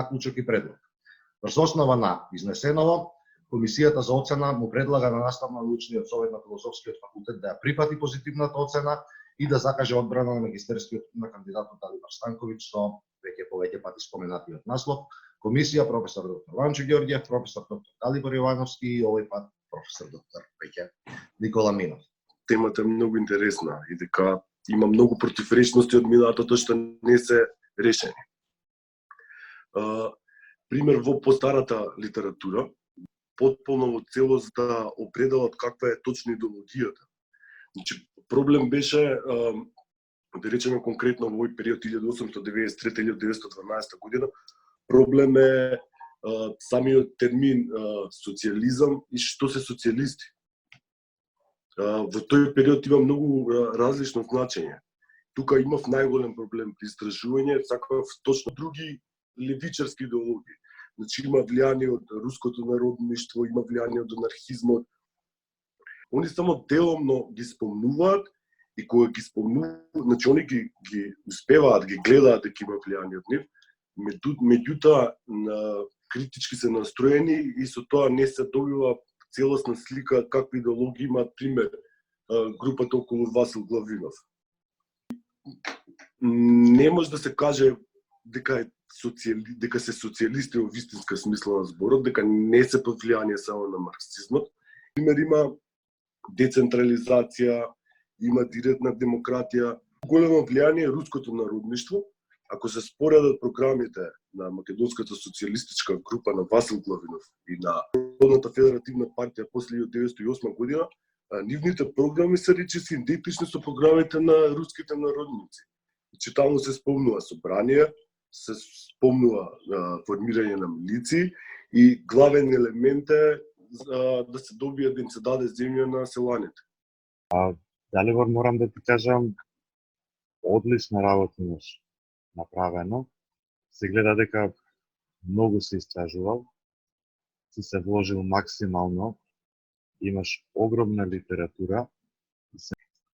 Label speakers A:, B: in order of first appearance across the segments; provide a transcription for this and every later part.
A: заклучок и предлог. Врз основа на изнесеново, Комисијата за оцена му предлага на Наставно-научниот совет на Филозофскиот факултет да ја прифати позитивната оцена и да закаже одбрана на магистерскиот на кандидатот Далибор Станковиќ со повеќе пати споменатиот наслов. Комисија професор доктор Ванчо Ѓорѓиев, професор доктор Далибор Јовановски и овој пат професор доктор веќе Никола Минов.
B: Темата е многу интересна и дека има многу противречности од минатото што не се решени. Пример во постарата литература, потполно во целост да определат каква е точно идеологијата. Значи, проблем беше, да речеме конкретно во овој период 1893-1912 година, проблем е самиот термин социјализам и што се социјалисти. Во тој период има многу различно значење. Тука имав најголем проблем при истражување, сакав точно други левичарски идеологии. Значи има влијание од руското народништво, има влијание од анархизмот. Они само деломно ги спомнуваат и кога ги спомнуваат, значи они ги успеваат, ги гледаат дека има влијание од нив, меѓутоа критички се настроени и со тоа не се добива целосна слика какви идеологии имаат, пример, групата околу Васил Главинов. Не може да се каже дека се социјалисти во вистинска смисла на зборот, дека не се под влијание само на марксизмот. Пример, има децентрализација, има директна демократија, големо влијание руското народништво. Ако се споредат програмите на Македонската социјалистичка група на Васил Главинов и на Народната федеративна партија после 1908 година, нивните програми се речиси идентични со програмите на руските народници. Значи, таму се спомнува собрание, се спомнува формирање на милици и главен елемент е да се добие да им се даде земја на селаните.
C: Далибор, морам да ти кажам, одлична работа имаш направено. Се гледа дека многу се истражувал, си се вложил максимално, имаш огромна литература.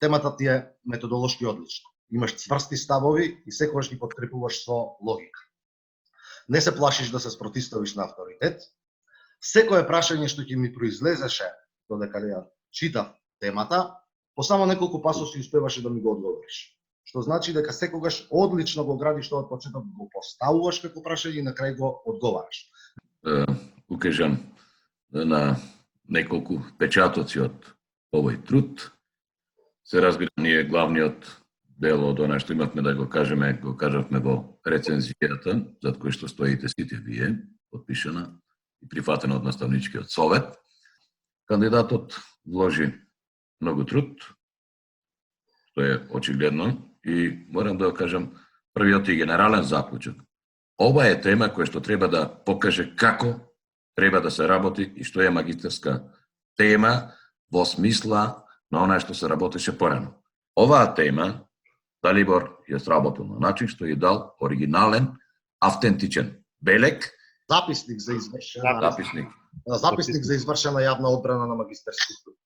A: Темата ти е методолошки одлична. Имаш цврсти ставови и секогаш ги подкрепуваш со логика. Не се плашиш да се спротиставиш на авторитет. Секое прашање што ќе ми произлезеше додека ја читав темата, по само неколку пасоси успеваше да ми го одговориш. Што значи дека секогаш одлично го градиш тоа од почеток, го поставуваш како прашање и на крај го одговараш.
D: Укажам на неколку печатоци од овој труд. Се разбира, ние главниот дел од она што имавме да го кажеме во рецензијата, зад кој што стоите сите вие, подпишана и прифатена од Наставничкиот совет. Кандидатот вложи многу труд, што е очигледно, и морам да го кажам, првиот и генерален заклучок. Ова е тема која што треба да покаже како треба да се работи и што е магистерска тема во смисла на она што се работеше порано. Оваа тема Далибор ја сработил на начин што ја дал оригинален, автентичен белег,
A: Записник за извршена јавна одбрана на магистерски труд.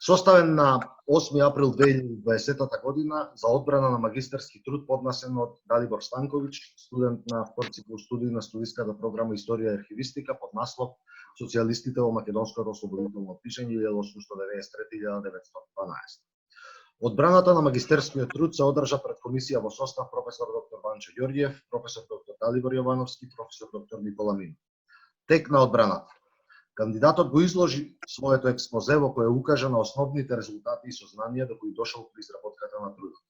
A: Составен на 8 април 2020 година за одбрана на магистерски труд поднесен од Далибор Станковиќ, студент на втор цикл студии на студиската програма Историја и архивистика под наслов Социјалистите во македонското ослободително движење 1893-1912. Одбраната на магистерскиот труд се одржа пред комисија во состав професор доктор Ванчо Ѓорѓиев, професор доктор Далибор Јовановски, професор доктор Никола Минов. Тек на одбраната. Кандидатот го изложи своето експозе во кое укажа на основните резултати и сознанија до кои дошол при изработката на трудот.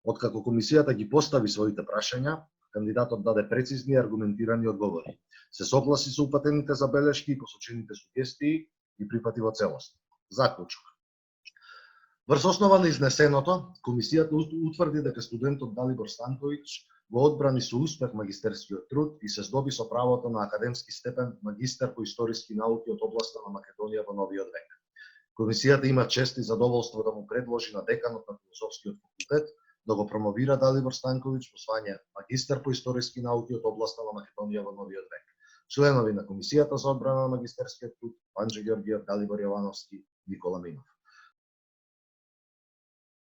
A: Откако комисијата ги постави своите прашања, кандидатот даде прецизни и аргументирани одговори. Се согласи со упатените забелешки и посочените сугестии и прифати во целост. Заклучок. Врз основа на изнесеното, комисијата утврди дека студентот Далибор Станковиќ го одбрани со успех магистерскиот труд и се здоби со правото на академски степен магистер по историски науки од областа на Македонија во новиот век. Комисијата има чест и задоволство да му предложи на деканот на Филозофскиот факултет да го промовира Далибор Станковиќ во звање магистер по историски науки од областа на Македонија во новиот век. Членови на комисијата за одбрана на магистерскиот труд: Ванчо Ѓорѓиев, Далибор Јовановски, Никола Минов.